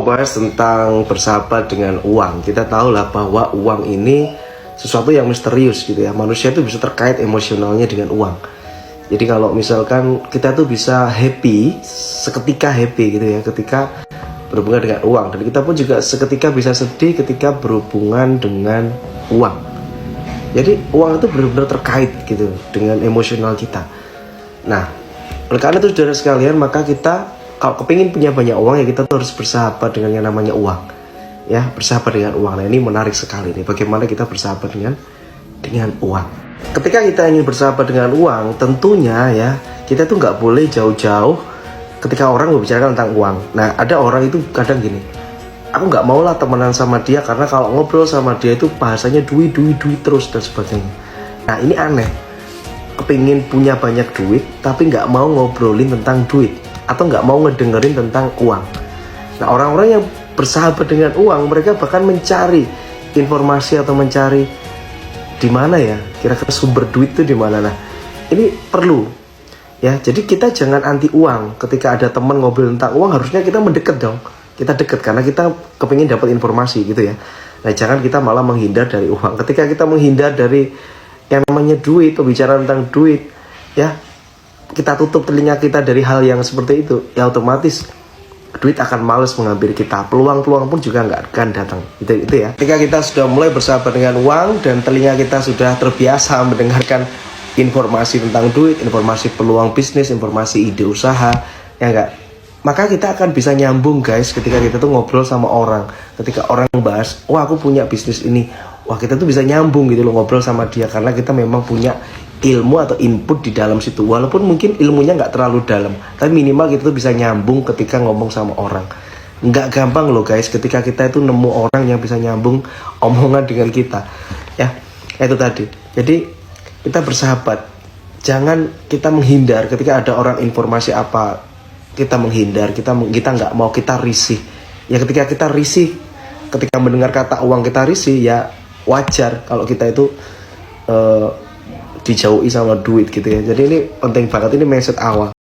bahas tentang bersahabat dengan uang. Kita tahu lah bahwa uang ini sesuatu yang misterius gitu ya. Manusia itu bisa terkait emosionalnya dengan uang. Jadi kalau misalkan kita tuh bisa happy, seketika happy gitu ya, ketika berhubungan dengan uang. Dan kita pun juga seketika bisa sedih ketika berhubungan dengan uang. Jadi uang itu benar-benar terkait gitu dengan emosional kita. Nah, oleh karena itu saudara sekalian, maka kita kalau kepingin punya banyak uang ya kita tuh harus bersahabat dengan yang namanya uang. Ya, bersahabat dengan uang. Nah, ini menarik sekali nih, bagaimana kita bersahabat dengan uang. Ketika kita ingin bersahabat dengan uang, tentunya ya kita tuh nggak boleh jauh-jauh ketika orang membicarakan tentang uang. Nah, ada orang itu kadang gini, aku nggak mau lah temenan sama dia karena kalau ngobrol sama dia itu bahasanya duit terus dan sebagainya. Nah, ini aneh. Kepingin punya banyak duit tapi nggak mau ngobrolin tentang duit atau nggak mau ngedengerin tentang uang. Nah, orang-orang yang bersahabat dengan uang, mereka bahkan mencari informasi atau mencari di mana ya kira-kira sumber duit itu di mana. Nah, ini perlu ya. Jadi kita jangan anti uang. Ketika ada teman ngobrol tentang uang, harusnya kita mendekat dong. Kita dekat karena kita kepingin dapat informasi gitu ya. Nah, jangan kita malah menghindar dari uang. Ketika kita menghindar dari yang namanya duit, pembicaraan tentang duit ya, kita tutup telinga kita dari hal yang seperti itu, ya otomatis duit akan males mengambil kita. Peluang-peluang pun juga nggak akan datang. Itu ya. Ketika kita sudah mulai bersahabat dengan uang dan telinga kita sudah terbiasa mendengarkan informasi tentang duit, informasi peluang bisnis, informasi ide usaha, ya enggak, maka kita akan bisa nyambung guys ketika kita tuh ngobrol sama orang. Ketika orang bahas, wah aku punya bisnis ini, wah kita tuh bisa nyambung gitu loh ngobrol sama dia karena kita memang punya ilmu atau input di dalam situ. Walaupun mungkin ilmunya nggak terlalu dalam, tapi minimal kita tuh bisa nyambung ketika ngomong sama orang. Nggak gampang loh guys ketika kita itu nemu orang yang bisa nyambung omongan dengan kita. Ya, itu tadi. Jadi kita bersahabat. Jangan kita menghindar ketika ada orang informasi apa, kita menghindar, kita nggak mau, kita risih. Ya ketika kita risih, ketika mendengar kata uang kita risih, ya wajar kalau kita itu dijauhi sama duit gitu ya. Jadi ini penting banget, ini mindset awal.